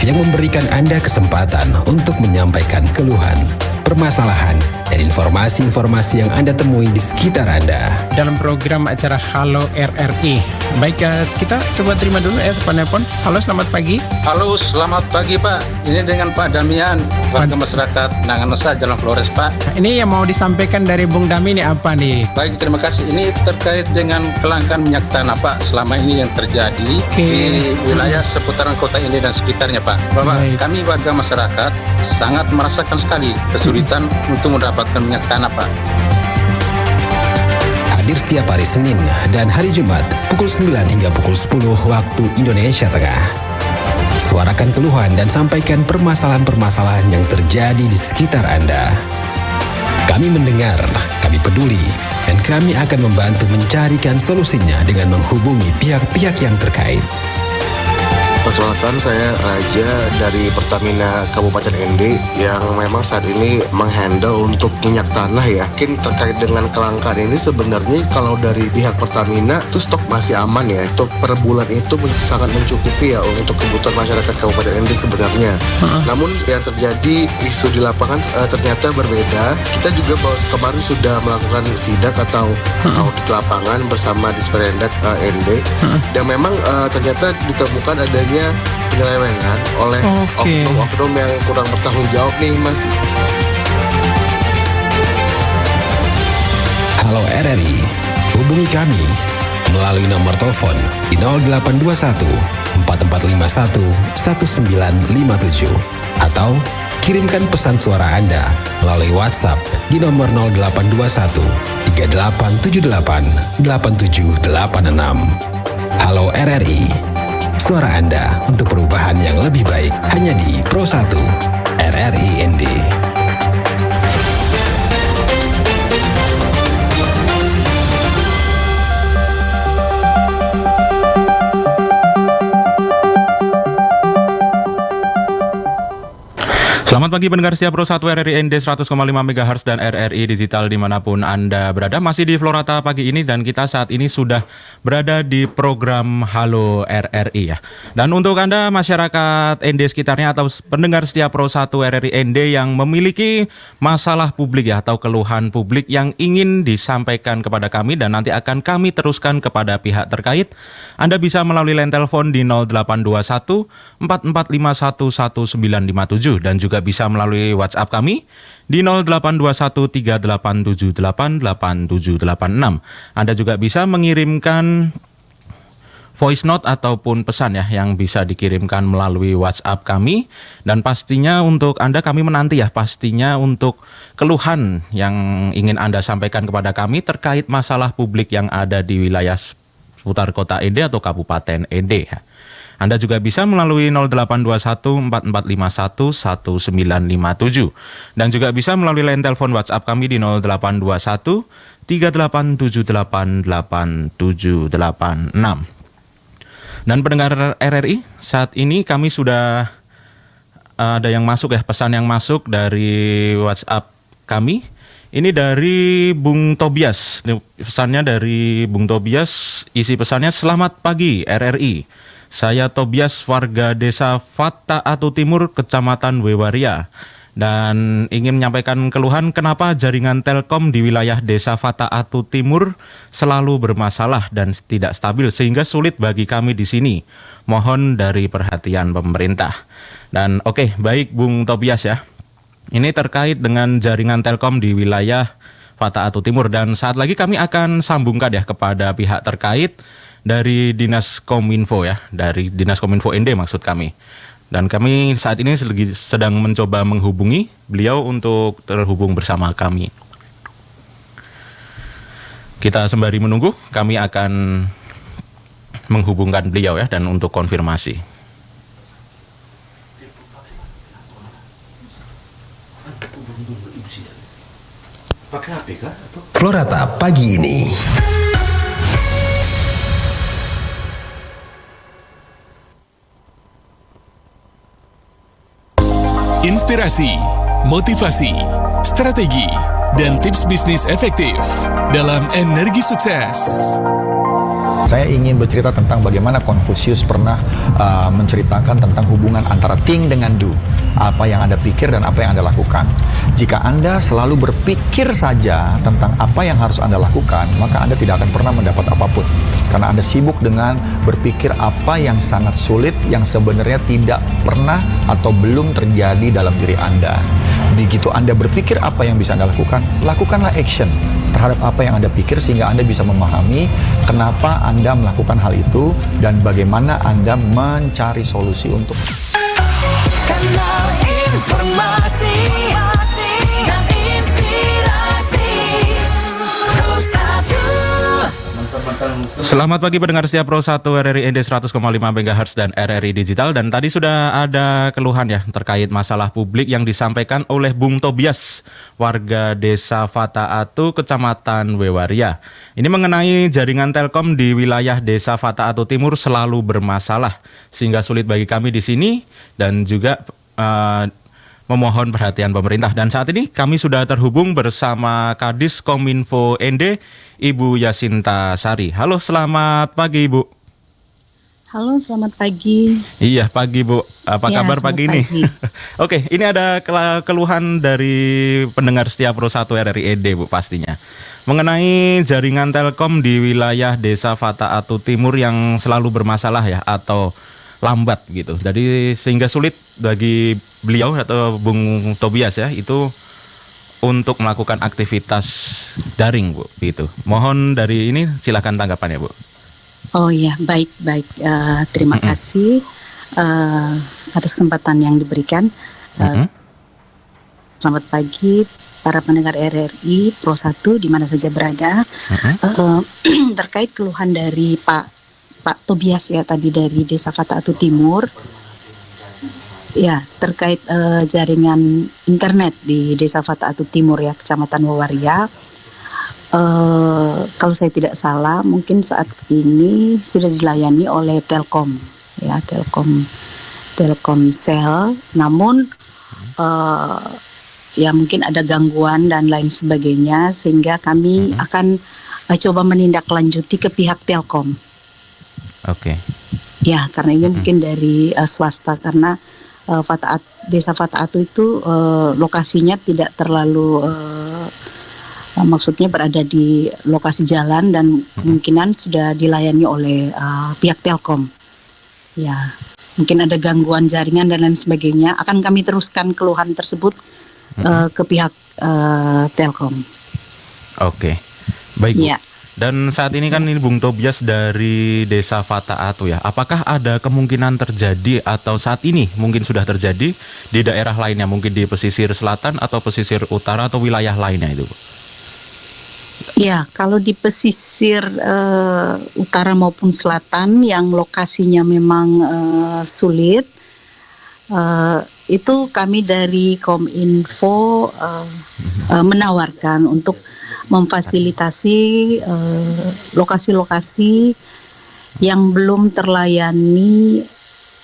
yang memberikan Anda kesempatan untuk menyampaikan keluhan, permasalahan, dan informasi-informasi yang Anda temui di sekitar Anda. Dalam program acara Halo RRI. Baik, kita coba terima dulu telepon. Halo, selamat pagi. Halo, selamat pagi Pak. Ini dengan Pak Damian, warga masyarakat Nanganesa, Jalan Flores Pak. Nah, ini yang mau disampaikan dari Bung Dami ini apa nih? Baik, terima kasih. Ini terkait dengan kelangkaan minyak tanah Pak selama ini yang terjadi di wilayah seputaran kota ini dan sekitarnya Pak. Bapak, kami warga masyarakat sangat merasakan sekali kesulitan untuk mendapatkan minyak tanah Pak. Hadir setiap hari Senin dan hari Jumat pukul 9 hingga pukul 10 waktu Indonesia Tengah. Suarakan keluhan dan sampaikan permasalahan-permasalahan yang terjadi di sekitar Anda. Kami mendengar, kami peduli, dan kami akan membantu mencarikan solusinya dengan menghubungi pihak-pihak yang terkait. Perkenalkan, saya Raja dari Pertamina Kabupaten ND yang memang saat ini menghandle untuk minyak tanah ya. Mungkin terkait dengan kelangkaan ini sebenarnya kalau dari pihak Pertamina itu stok masih aman ya. Untuk per bulan itu sangat mencukupi ya untuk kebutuhan masyarakat Kabupaten ND sebenarnya. Namun yang terjadi isu di lapangan ternyata berbeda. Kita juga kemarin sudah melakukan sidak atau audit lapangan bersama Disperindak ND. Dan memang ternyata ditemukan adanya penyelewengan oleh oknum-oknum yang kurang bertanggung jawab nih Mas. Halo RRI, hubungi kami melalui nomor telepon di 0821 4451 1957 atau kirimkan pesan suara Anda melalui WhatsApp di nomor 0821 3878 8786. Halo RRI, suara Anda untuk perubahan yang lebih baik hanya di Pro 1 RRI ND. Selamat pagi pendengar setia Pro 1 RRI ND 100,5 MHz dan RRI Digital dimanapun Anda berada. Masih di Florata pagi ini dan kita saat ini sudah berada di program Halo RRI ya. Dan untuk Anda masyarakat ND sekitarnya atau pendengar setia Pro 1 RRI ND yang memiliki masalah publik ya atau keluhan publik yang ingin disampaikan kepada kami dan nanti akan kami teruskan kepada pihak terkait, Anda bisa melalui line telepon di 0821 4451 1957 dan juga bisa melalui WhatsApp kami di 082138788786. Anda juga bisa mengirimkan voice note ataupun pesan ya yang bisa dikirimkan melalui WhatsApp kami. Dan pastinya untuk Anda kami menanti ya pastinya untuk keluhan yang ingin Anda sampaikan kepada kami terkait masalah publik yang ada di wilayah seputar kota ND atau Kabupaten ND ya. Anda juga bisa melalui 0821 4451 1957 dan juga bisa melalui line telepon WhatsApp kami di 0821 3878 8786. Dan pendengar RRI, saat ini kami sudah ada yang masuk ya, pesan yang masuk dari WhatsApp kami. Ini dari Bung Tobias. Pesannya dari Bung Tobias, isi pesannya, selamat pagi RRI. Saya Tobias, warga desa Fataatu Timur, Kecamatan Wewaria, dan ingin menyampaikan keluhan kenapa jaringan Telkom di wilayah desa Fataatu Timur selalu bermasalah dan tidak stabil sehingga sulit bagi kami di sini. Mohon dari perhatian pemerintah. Dan oke, baik Bung Tobias ya. Ini terkait dengan jaringan Telkom di wilayah Fataatu Timur dan saat lagi kami akan sambungkan ya kepada pihak terkait dari Dinas Kominfo ya, dari Dinas Kominfo ND maksud kami. Dan kami saat ini sedang mencoba menghubungi beliau untuk terhubung bersama kami. Kita sembari menunggu, kami akan menghubungkan beliau ya dan untuk konfirmasi. Florata pagi ini. Inspirasi, motivasi, strategi, dan tips bisnis efektif dalam Energi Sukses. Saya ingin bercerita tentang bagaimana Confucius pernah menceritakan tentang hubungan antara think dengan do. Apa yang Anda pikir dan apa yang Anda lakukan. Jika Anda selalu berpikir saja tentang apa yang harus Anda lakukan, maka Anda tidak akan pernah mendapat apapun. Karena Anda sibuk dengan berpikir apa yang sangat sulit, yang sebenarnya tidak pernah atau belum terjadi dalam diri Anda. Begitu Anda berpikir apa yang bisa Anda lakukan, lakukanlah action terhadap apa yang Anda pikir sehingga Anda bisa memahami kenapa Anda melakukan hal itu dan bagaimana Anda mencari solusi untuk Kanal informasi dan inspirasi Pro 1. Selamat pagi pendengar setia Pro 1 RRI ND 100,5 MHz dan RRI Digital. Dan tadi sudah ada keluhan ya terkait masalah publik yang disampaikan oleh Bung Tobias, warga Desa Fataatu, Kecamatan Wewaria. Ini mengenai jaringan Telkom di wilayah Desa Fataatu Timur selalu bermasalah sehingga sulit bagi kami di sini dan juga memohon perhatian pemerintah. Dan saat ini kami sudah terhubung bersama Kadis Kominfo ND, Ibu Yasinta Sari. Halo, selamat pagi Ibu. Halo, selamat pagi. Iya, pagi Bu. Apa kabar pagi ini? Oke, ini ada keluhan dari pendengar setia Pro 1 RRI ND Bu pastinya. Mengenai jaringan Telkom di wilayah Desa Fataatu Timur yang selalu bermasalah ya atau lambat gitu. Jadi sehingga sulit bagi beliau atau Bung Tobias ya itu untuk melakukan aktivitas daring Bu gitu. Mohon dari ini silakan tanggapannya Bu. Oh iya, baik. Terima kasih atas kesempatan yang diberikan. Selamat pagi para pendengar RRI Pro 1 di mana saja berada. Terkait keluhan dari Pak Tobias ya tadi dari Desa Fataatu Timur. Ya, terkait jaringan internet di Desa Fataatu Timur ya, Kecamatan Wewaria. Kalau saya tidak salah, mungkin saat ini sudah dilayani oleh Telkom, ya Telkomsel. Namun ya mungkin ada gangguan dan lain sebagainya, sehingga kami akan coba menindaklanjuti ke pihak Telkom. Oke. Ya, karena ini mungkin dari swasta karena Desa Fataatu itu lokasinya tidak terlalu maksudnya berada di lokasi jalan dan kemungkinan sudah dilayani oleh pihak Telkom. Ya, mungkin ada gangguan jaringan dan lain sebagainya. Akan kami teruskan keluhan tersebut ke pihak Telkom. Oke, baik Bu. Ya. Dan saat ini kan ini Bung Tobias dari Desa Fataatu ya. Apakah ada kemungkinan terjadi atau saat ini mungkin sudah terjadi di daerah lainnya, mungkin di pesisir selatan atau pesisir utara atau wilayah lainnya itu Bu? Ya, kalau di pesisir utara maupun selatan yang lokasinya memang sulit, itu kami dari Kominfo menawarkan untuk memfasilitasi lokasi-lokasi yang belum terlayani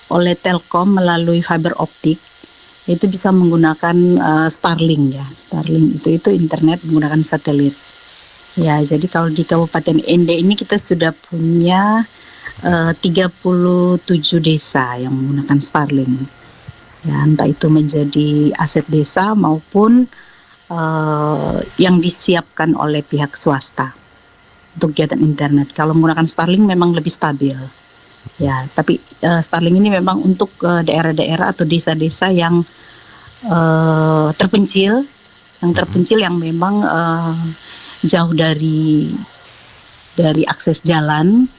oleh Telkom melalui fiber optik, itu bisa menggunakan Starlink ya. Starlink itu internet menggunakan satelit. Ya, jadi kalau di Kabupaten ND ini kita sudah punya 37 desa yang menggunakan Starlink. Ya, entah itu menjadi aset desa maupun yang disiapkan oleh pihak swasta untuk kegiatan internet. Kalau menggunakan Starlink memang lebih stabil. Ya, tapi Starlink ini memang untuk daerah-daerah atau desa-desa yang terpencil, yang memang jauh dari akses jalan,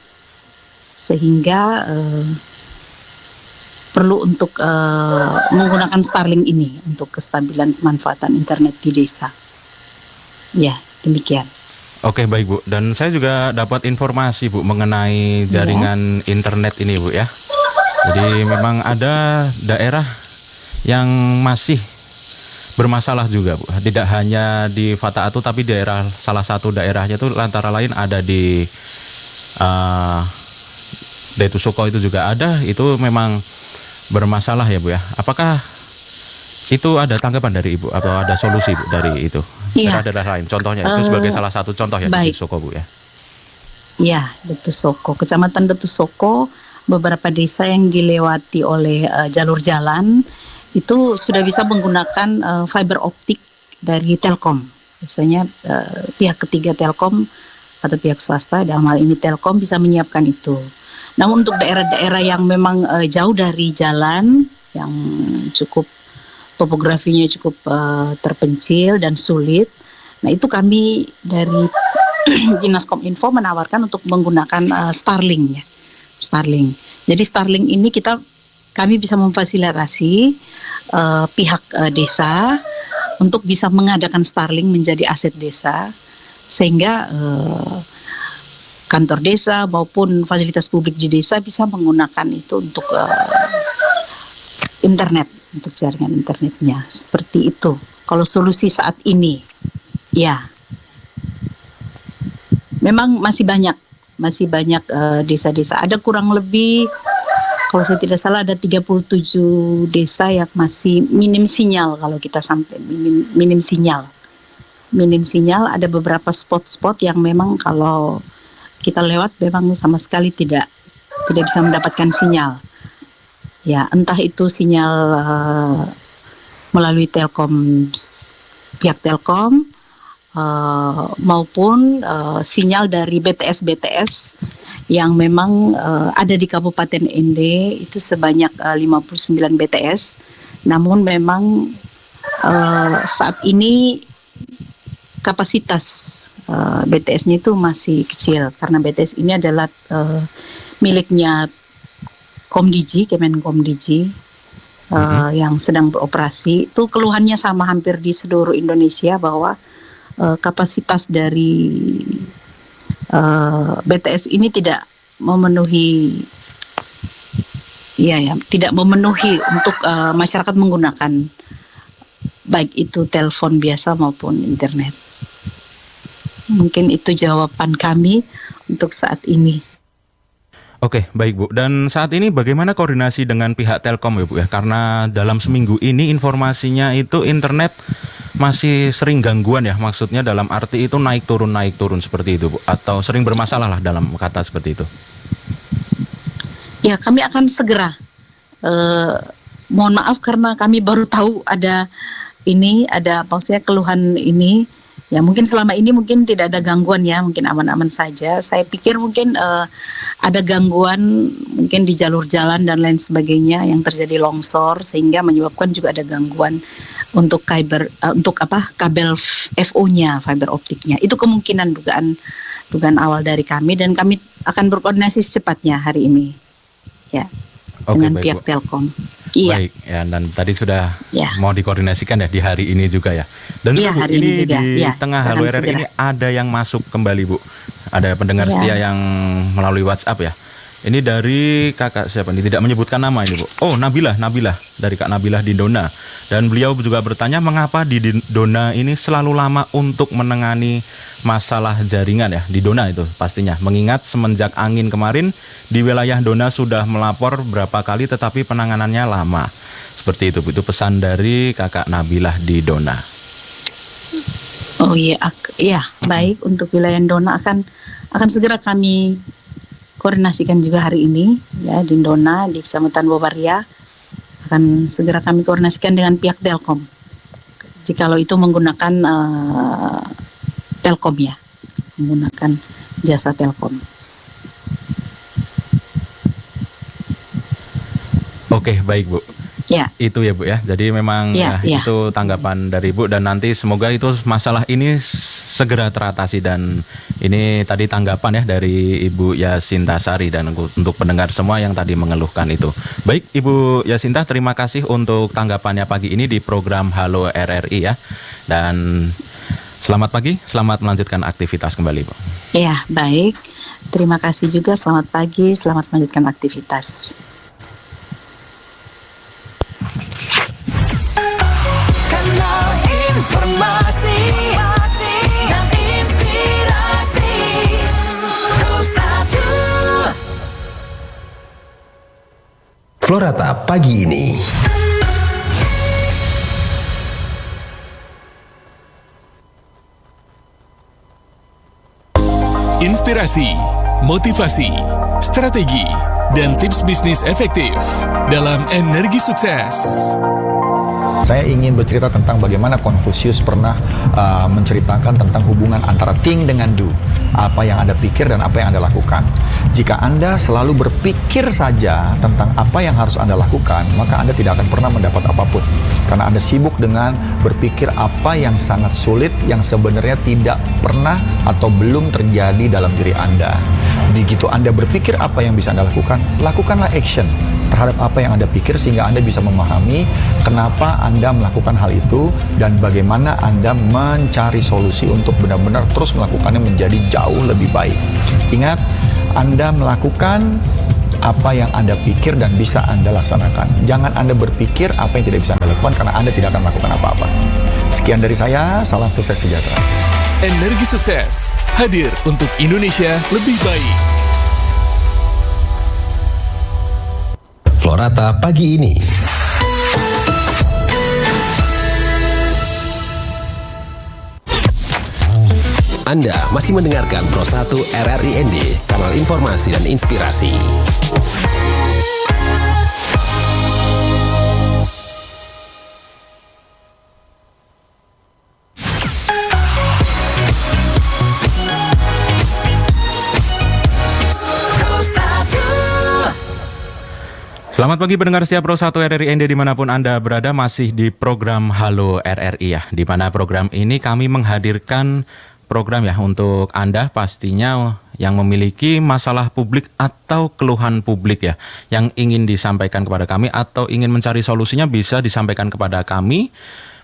sehingga perlu untuk menggunakan Starlink ini untuk kestabilan pemanfaatan internet di desa. Ya, demikian. Oke, baik Bu. Dan saya juga dapat informasi Bu mengenai jaringan internet ini Bu ya. Jadi memang ada daerah yang masih bermasalah juga Bu. Tidak hanya di Fataatu tapi daerah salah satu daerahnya itu antara lain ada di Detu Soko itu juga ada. Itu memang bermasalah ya Bu ya. Apakah itu ada tanggapan dari Ibu atau ada solusi Bu dari itu? Daerah-daerah lain contohnya itu sebagai salah satu contoh ya di Soko Bu ya. Ya, Detusoko, Kecamatan Detusoko, beberapa desa yang dilewati oleh jalur jalan itu sudah bisa menggunakan fiber optik dari Telkom. Biasanya pihak ketiga Telkom atau pihak swasta, dalam hal ini Telkom, bisa menyiapkan itu. Namun untuk daerah-daerah yang memang jauh dari jalan, yang cukup topografinya cukup terpencil dan sulit, nah itu kami dari Dinas Kominfo menawarkan untuk menggunakan Starlink ya. Starlink. Jadi Starlink ini kami bisa memfasilitasi pihak desa untuk bisa mengadakan Starlink menjadi aset desa, sehingga kantor desa maupun fasilitas publik di desa bisa menggunakan itu untuk internet, untuk jaringan internetnya. Seperti itu. Kalau solusi saat ini, ya. Memang masih banyak desa-desa. Ada kurang lebih, kalau saya tidak salah, ada 37 desa yang masih minim sinyal. Kalau kita sampai minim sinyal. Minim sinyal, ada beberapa spot-spot yang memang kalau kita lewat memang sama sekali tidak bisa mendapatkan sinyal. Ya, entah itu sinyal melalui Telkom, pihak Telkom, maupun sinyal dari BTS yang memang ada di Kabupaten ND itu sebanyak 59 BTS. Namun memang saat ini kapasitas BTS-nya itu masih kecil, karena BTS ini adalah miliknya Komdigi, Kemenkomdigi, yang sedang beroperasi. Itu keluhannya sama hampir di seluruh Indonesia, bahwa kapasitas dari BTS ini tidak memenuhi untuk masyarakat menggunakan baik itu telepon biasa maupun internet. Mungkin itu jawaban kami untuk saat ini. Oke, baik Bu. Dan saat ini bagaimana koordinasi dengan pihak Telkom ya Bu ya? Karena dalam seminggu ini informasinya itu internet masih sering gangguan ya, maksudnya dalam arti itu naik turun seperti itu Bu, atau sering bermasalah lah dalam kata seperti itu. Ya, kami akan segera. Mohon maaf karena kami baru tahu ada maksudnya keluhan ini. Ya, mungkin selama ini mungkin tidak ada gangguan ya, mungkin aman-aman saja. Saya pikir mungkin ada gangguan mungkin di jalur jalan dan lain sebagainya yang terjadi longsor, sehingga menyebabkan juga ada gangguan untuk kabel FO-nya, fiber optiknya. Itu kemungkinan dugaan awal dari kami, dan kami akan berkoordinasi secepatnya hari ini. Ya. Dengan baik, pihak Bu. Telkom. Iya. Baik, ya, dan tadi sudah Ya. mau dikoordinasikan ya di hari ini juga ya. Dan Iya, Bu, hari ini ini juga. di Ya, tengah akan Halo RRI segera. ini ada yang masuk kembali Bu. Ada pendengar Iya. setia yang melalui WhatsApp ya. Ini dari kakak siapa nih? Tidak menyebutkan nama ini Bu. Oh, Nabilah dari Kak Nabilah di Dona. Dan beliau juga bertanya mengapa di Dona ini selalu lama untuk menangani masalah jaringan ya, di Dona itu pastinya. Mengingat semenjak angin kemarin di wilayah Dona sudah melapor berapa kali tetapi penanganannya lama. Seperti itu Bu. Itu pesan dari kakak Nabilah di Dona. Oh iya, baik, untuk wilayah Dona akan segera kami koordinasikan juga hari ini ya, di Dona, di Kecamatan Bobaria, akan segera kami koordinasikan dengan pihak Telkom. Jikalau itu menggunakan Telkom ya, menggunakan jasa Telkom. Oke, baik Bu. Ya. Itu ya Bu ya. Jadi memang Ya. itu tanggapan dari Bu, dan nanti semoga itu masalah ini segera teratasi. Dan ini tadi tanggapan ya dari Ibu Yasinta Sari, dan untuk pendengar semua yang tadi mengeluhkan itu. Baik Ibu Yasinta, terima kasih untuk tanggapannya pagi ini di program Halo RRI ya. Dan selamat pagi, selamat melanjutkan aktivitas kembali Bu. Ya, baik. Terima kasih juga, selamat pagi, selamat melanjutkan aktivitas. Kanal informasi dan inspirasi Terus 1 Florata pagi ini. Inspirasi, motivasi, strategi, dan tips bisnis efektif dalam Energi Sukses. Saya ingin bercerita tentang bagaimana Konfusius pernah menceritakan tentang hubungan antara think dengan do. Apa yang Anda pikir dan apa yang Anda lakukan. Jika Anda selalu berpikir saja tentang apa yang harus Anda lakukan, maka Anda tidak akan pernah mendapat apapun. Karena Anda sibuk dengan berpikir apa yang sangat sulit, yang sebenarnya tidak pernah atau belum terjadi dalam diri Anda. Begitu Anda berpikir apa yang bisa Anda lakukan, lakukanlah action terhadap apa yang Anda pikir sehingga Anda bisa memahami kenapa Anda melakukan hal itu dan bagaimana Anda mencari solusi untuk benar-benar terus melakukannya menjadi jauh lebih baik. Ingat, Anda melakukan apa yang Anda pikir dan bisa Anda laksanakan. Jangan Anda berpikir apa yang tidak bisa Anda lakukan karena Anda tidak akan melakukan apa-apa. Sekian dari saya, salam sukses sejahtera. Energi Sukses hadir untuk Indonesia lebih baik. Florata pagi ini. Anda masih mendengarkan Pro 1 RRI ND, kanal informasi dan inspirasi. Selamat pagi pendengar setia Pro 1 RRI ND dimanapun Anda berada, masih di program Halo RRI ya, di mana program ini kami menghadirkan program ya untuk Anda pastinya yang memiliki masalah publik atau keluhan publik ya, yang ingin disampaikan kepada kami atau ingin mencari solusinya bisa disampaikan kepada kami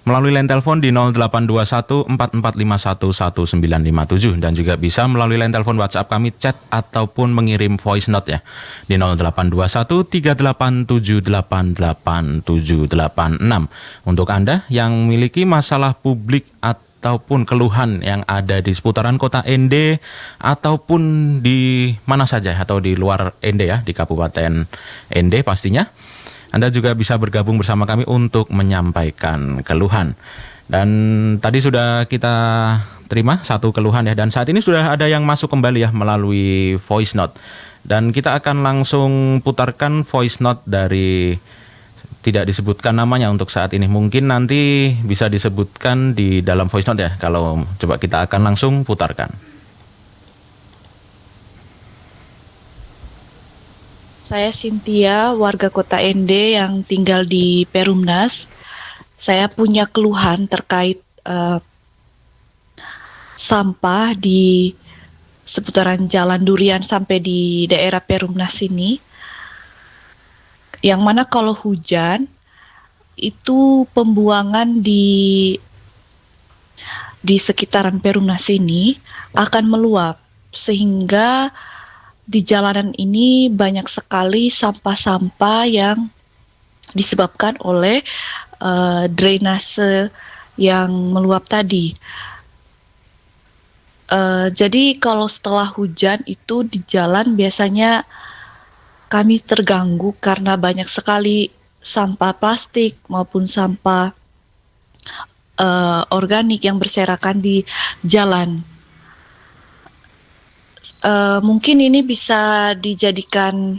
melalui line telepon di 0821 4451 1957 dan juga bisa melalui line telepon WhatsApp kami, chat ataupun mengirim voice note ya di 0821 387888786. Untuk Anda yang memiliki masalah publik ataupun keluhan yang ada di seputaran kota ND ataupun di mana saja atau di luar ND ya, di Kabupaten ND pastinya, Anda juga bisa bergabung bersama kami untuk menyampaikan keluhan. Dan tadi sudah kita terima satu keluhan ya, dan saat ini sudah ada yang masuk kembali ya melalui voice note. Dan kita akan langsung putarkan voice note dari, tidak disebutkan namanya untuk saat ini. Mungkin nanti bisa disebutkan di dalam voice note ya. Kalau coba kita akan langsung putarkan. Saya Cynthia, warga kota ND yang tinggal di Perumnas. Saya punya keluhan terkait sampah di seputaran Jalan Durian sampai di daerah Perumnas ini. Yang mana kalau hujan, itu pembuangan di sekitaran Perumnas ini akan meluap, sehingga di jalanan ini banyak sekali sampah-sampah yang disebabkan oleh drainase yang meluap tadi. Jadi kalau setelah hujan itu di jalan biasanya kami terganggu karena banyak sekali sampah plastik maupun sampah organik yang berserakan di jalan. Mungkin ini bisa dijadikan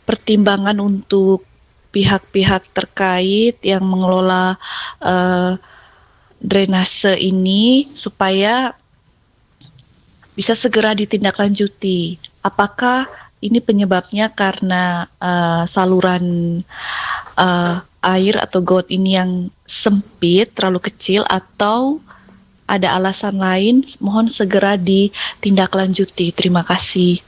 pertimbangan untuk pihak-pihak terkait yang mengelola drainase ini supaya bisa segera ditindaklanjuti. Apakah ini penyebabnya karena saluran air atau got ini yang sempit, terlalu kecil, atau ada alasan lain? Mohon segera ditindaklanjuti. Terima kasih.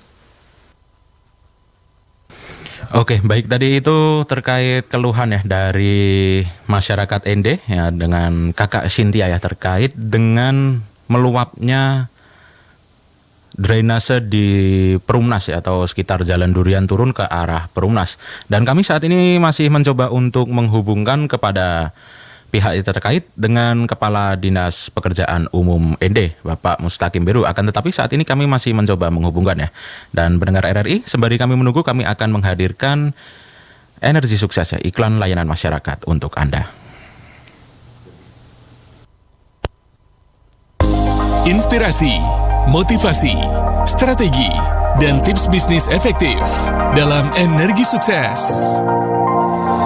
Oke, baik, tadi itu terkait keluhan ya dari masyarakat ND ya dengan Kakak Cynthia ya terkait dengan meluapnya drainase di Perumnas ya, atau sekitar Jalan Durian turun ke arah Perumnas. Dan kami saat ini masih mencoba untuk menghubungkan kepada pihak terkait dengan Kepala Dinas Pekerjaan Umum ND, Bapak Mustaqim Beru. Akan tetapi saat ini kami masih mencoba menghubungkan ya. Dan pendengar RRI, sembari kami menunggu, kami akan menghadirkan Energi Sukses ya, iklan layanan masyarakat untuk Anda. Inspirasi, motivasi, strategi, dan tips bisnis efektif dalam Energi Sukses.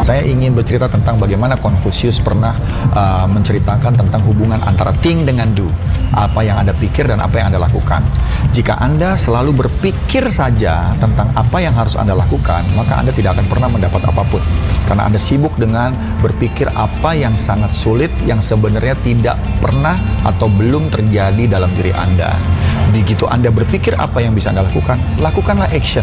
Saya ingin bercerita tentang bagaimana Konfusius pernah menceritakan tentang hubungan antara think dengan do. Apa yang Anda pikir dan apa yang Anda lakukan. Jika Anda selalu berpikir saja tentang apa yang harus Anda lakukan, maka Anda tidak akan pernah mendapat apapun. Karena Anda sibuk dengan berpikir apa yang sangat sulit, yang sebenarnya tidak pernah atau belum terjadi dalam diri Anda. Begitu Anda berpikir apa yang bisa Anda lakukan, lakukanlah action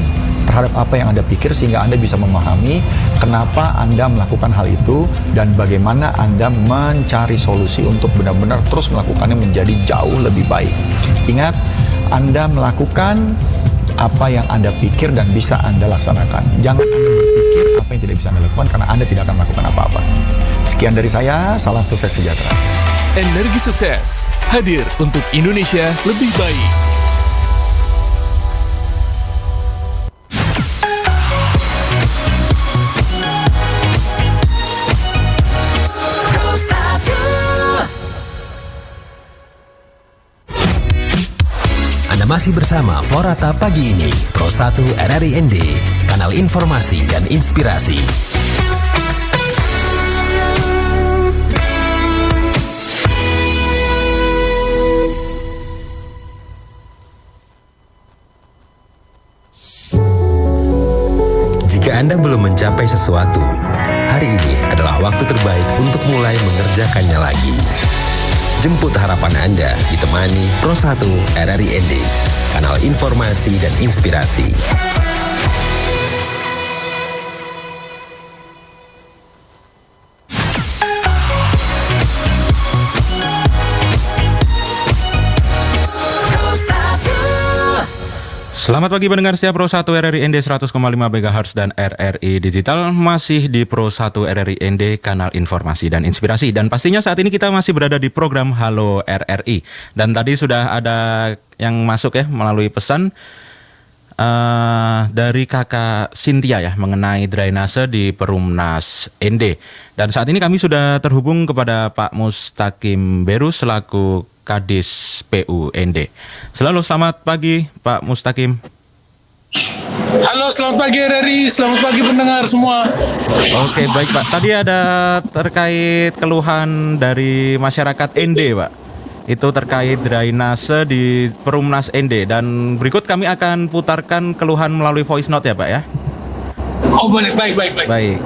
terhadap apa yang Anda pikir sehingga Anda bisa memahami kenapa Anda melakukan hal itu dan bagaimana Anda mencari solusi untuk benar-benar terus melakukannya menjadi jauh lebih baik. Ingat, Anda melakukan apa yang Anda pikir dan bisa Anda laksanakan. Jangan Anda berpikir apa yang tidak bisa Anda lakukan karena Anda tidak akan melakukan apa-apa. Sekian dari saya, salam sukses sejahtera. Energi Sukses hadir untuk Indonesia lebih baik. Masih bersama Forata Pagi ini, Pro 1 RRI ND, kanal informasi dan inspirasi. Jika Anda belum mencapai sesuatu, hari ini adalah waktu terbaik untuk mulai mengerjakannya lagi. Jemput harapan Anda ditemani Pro 1 RRI ND, kanal informasi dan inspirasi. Selamat pagi pendengar setia Pro 1 RRI ND 100,5 MHz dan RRI Digital. Masih di Pro 1 RRI ND, kanal informasi dan inspirasi. Dan pastinya saat ini kita masih berada di program Halo RRI. Dan tadi sudah ada yang masuk ya melalui pesan dari kakak Cynthia ya mengenai drainase di Perumnas ND. Dan saat ini kami sudah terhubung kepada Pak Mustaqim Beru selaku Kadis PU ND. Selamat pagi Pak Mustaqim. Halo, selamat pagi RRI, selamat pagi pendengar semua. Oke, baik Pak. Tadi ada terkait keluhan dari masyarakat ND Pak. Itu terkait drainase di Perumnas ND. Dan berikut kami akan putarkan keluhan melalui voice note ya Pak ya. Oh boleh, baik. Baik.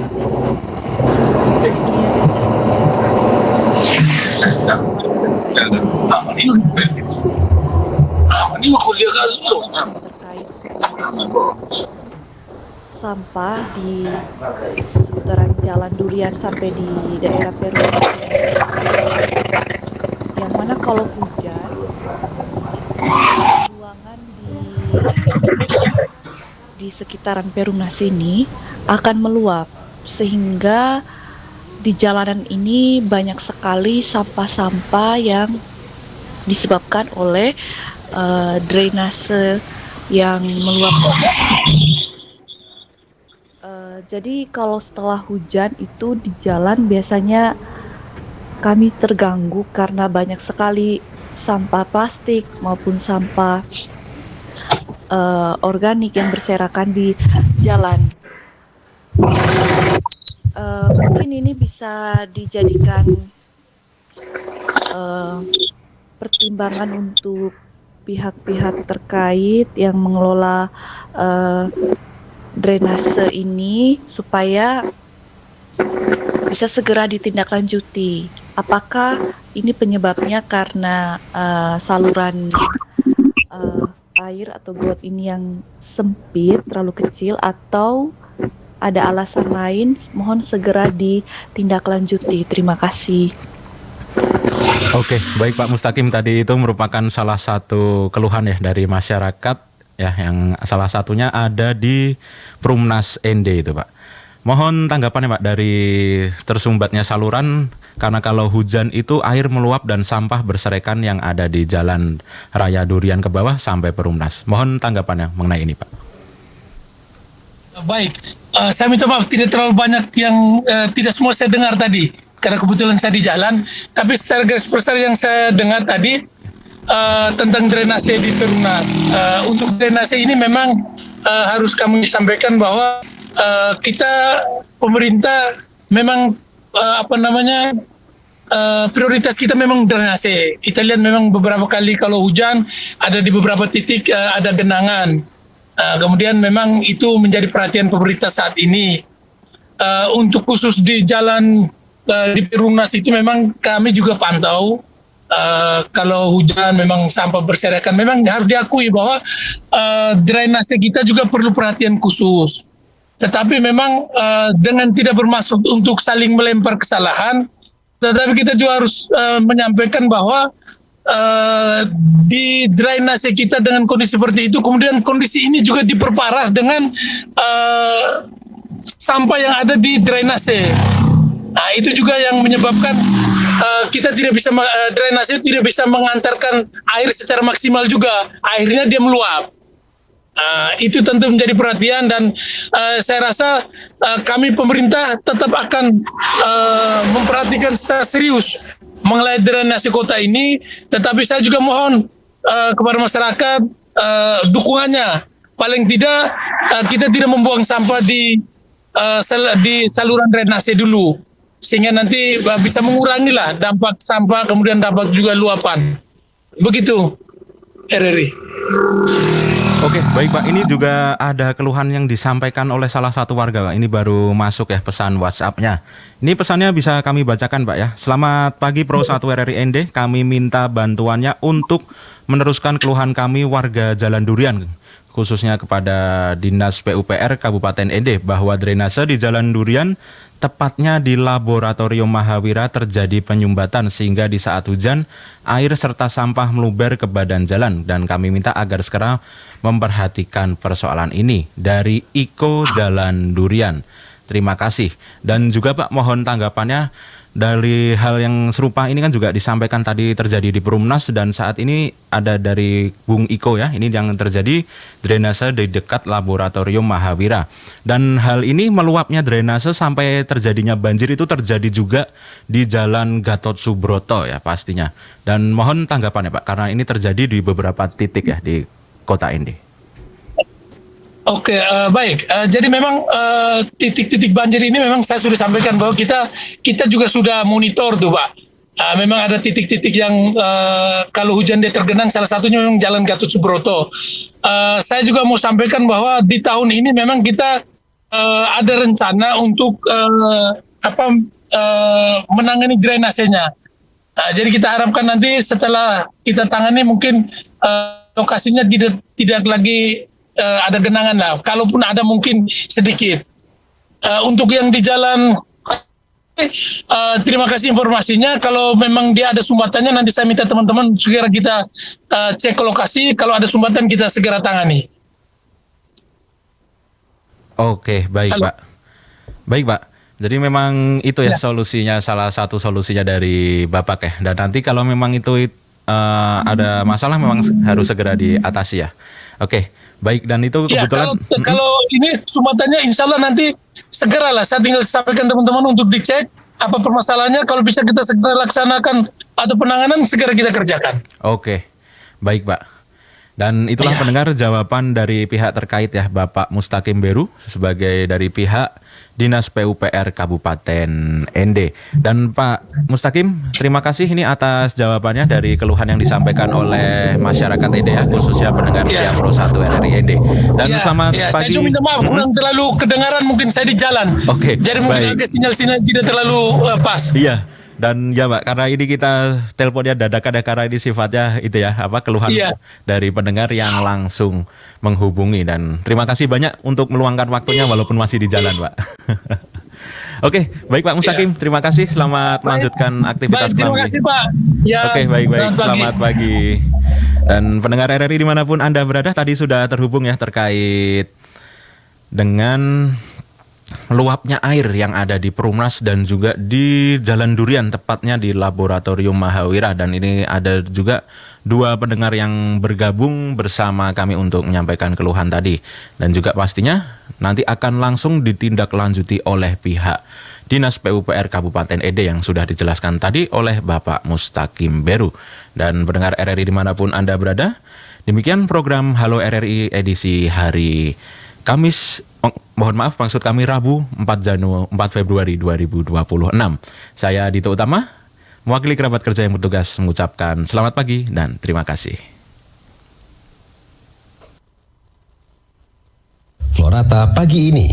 Sampah di seputaran Jalan Durian sampai di daerah Perumnas, yang mana kalau hujan ruangan di sekitaran Perumnas ini akan meluap sehingga di jalanan ini banyak sekali sampah-sampah yang disebabkan oleh drainase yang meluap. Jadi kalau setelah hujan itu di jalan biasanya kami terganggu karena banyak sekali sampah plastik maupun sampah organik yang berserakan di jalan. Mungkin ini bisa dijadikan pertimbangan untuk pihak-pihak terkait yang mengelola drainase ini supaya bisa segera ditindaklanjuti. Apakah ini penyebabnya karena saluran air atau got ini yang sempit, terlalu kecil, atau ada alasan lain? Mohon segera ditindaklanjuti. Terima kasih. Oke, baik Pak Mustaqim, tadi itu merupakan salah satu keluhan ya dari masyarakat ya, yang salah satunya ada di Perumnas ND itu Pak. Mohon tanggapannya Pak dari tersumbatnya saluran karena kalau hujan itu air meluap dan sampah berserakan yang ada di Jalan Raya Durian ke bawah sampai Perumnas. Mohon tanggapannya mengenai ini Pak. Baik, saya minta maaf tidak terlalu banyak yang tidak semua saya dengar tadi karena kebetulan saya di jalan. Tapi secara garis besar yang saya dengar tadi, tentang drainase di Perumnas. Untuk drainase ini memang harus kami sampaikan bahwa kita pemerintah memang prioritas kita memang drainase. Kita lihat memang beberapa kali kalau hujan ada di beberapa titik ada genangan. Kemudian memang itu menjadi perhatian pemerintah saat ini. Untuk khusus di jalan di Perumnas itu memang kami juga pantau. Kalau hujan memang sampah berserakan, memang harus diakui bahwa drainase kita juga perlu perhatian khusus. Tetapi memang dengan tidak bermaksud untuk saling melempar kesalahan, tetapi kita juga harus menyampaikan bahwa di drainase kita dengan kondisi seperti itu, kemudian kondisi ini juga diperparah dengan sampah yang ada di drainase. Nah, itu juga yang menyebabkan kita tidak bisa drainase tidak bisa mengantarkan air secara maksimal juga. Akhirnya dia meluap. Itu tentu menjadi perhatian dan saya rasa kami pemerintah tetap akan memperhatikan secara serius mengenai drainase kota ini. Tetapi saya juga mohon kepada masyarakat dukungannya. Paling tidak kita tidak membuang sampah di saluran drainase dulu, sehingga nanti bisa mengurangi lah dampak sampah, kemudian dampak juga luapan. Begitu, RRI. Oke, baik Pak. Ini juga ada keluhan yang disampaikan oleh salah satu warga, Pak. Ini baru masuk ya pesan WhatsApp-nya. Ini pesannya bisa kami bacakan, Pak ya. Selamat pagi Pro 1 RRI ND. Kami minta bantuannya untuk meneruskan keluhan kami warga Jalan Durian, khususnya kepada Dinas PUPR Kabupaten ND, bahwa drainase di Jalan Durian, tepatnya di Laboratorium Mahawira, terjadi penyumbatan sehingga di saat hujan air serta sampah meluber ke badan jalan, dan kami minta agar segera memperhatikan persoalan ini. Dari Iko Jalan Durian. Terima kasih. Dan juga Pak, mohon tanggapannya dari hal yang serupa ini kan juga disampaikan tadi terjadi di Perumnas, dan saat ini ada dari Bung Iko ya, ini yang terjadi drainase di dekat Laboratorium Mahawira. Dan hal ini meluapnya drainase sampai terjadinya banjir itu terjadi juga di Jalan Gatot Subroto ya pastinya. Dan mohon tanggapannya Pak, karena ini terjadi di beberapa titik ya di kota ND. Oke, baik. Jadi memang titik-titik banjir ini memang saya sudah sampaikan bahwa kita juga sudah monitor tuh Pak. Memang ada titik-titik yang kalau hujan dia tergenang, salah satunya memang Jalan Gatot Subroto. Saya juga mau sampaikan bahwa di tahun ini memang kita ada rencana untuk menangani drainasenya. Jadi kita harapkan nanti setelah kita tangani mungkin lokasinya tidak lagi ada genangan lah, kalaupun ada mungkin sedikit. Untuk yang di jalan, terima kasih informasinya. Kalau memang dia ada sumbatannya, nanti saya minta teman-teman segera kita cek ke lokasi. Kalau ada sumbatan kita segera tangani. Oke, baik Pak. Baik Pak. Jadi memang itu ya solusinya, salah satu solusinya dari Bapak ya. Dan nanti kalau memang itu ada masalah memang harus segera diatasi ya. Oke. Baik, dan itu kebetulan kalau ini sumbatannya insya Allah nanti segeralah, saya tinggal sampaikan teman-teman untuk dicek apa permasalahannya, kalau bisa kita segera laksanakan atau penanganan segera kita kerjakan. Oke, baik Pak. Dan itulah pendengar jawaban dari pihak terkait ya, Bapak Mustaqim Beru sebagai dari pihak Dinas PUPR Kabupaten ND. Dan Pak Mustaqim, terima kasih ini atas jawabannya dari keluhan yang disampaikan oleh masyarakat ND ya, khususnya pendengar setia Pro 1 RRI ND. Dan selamat pagi. Saya cuma minta maaf kurang terlalu kedengaran, mungkin saya di jalan. Oke, jadi mungkin agak sinyal-sinyal tidak terlalu pas. Iya. Dan ya Pak, karena ini kita teleponnya dadakan ya, karena ini sifatnya itu ya, keluhan dari pendengar yang langsung menghubungi. Dan terima kasih banyak untuk meluangkan waktunya walaupun masih di jalan Pak. Oke, baik Pak Mustaqim, terima kasih. Selamat melanjutkan aktivitas kami. Terima kasih Pak. Oke, baik. Selamat pagi. Dan pendengar RRI dimanapun Anda berada, tadi sudah terhubung ya terkait dengan luapnya air yang ada di Perumnas dan juga di Jalan Durian, tepatnya di Laboratorium Mahawira. Dan ini ada juga 2 pendengar yang bergabung bersama kami untuk menyampaikan keluhan tadi. Dan juga pastinya nanti akan langsung ditindaklanjuti oleh pihak Dinas PUPR Kabupaten Ede yang sudah dijelaskan tadi oleh Bapak Mustaqim Beru. Dan pendengar RRI dimanapun Anda berada, demikian program Halo RRI edisi hari Kamis, mohon maaf maksud kami Rabu 4 Februari 2026. Saya Dito Utama, mewakili kerabat kerja yang bertugas mengucapkan selamat pagi dan terima kasih. Florata pagi ini.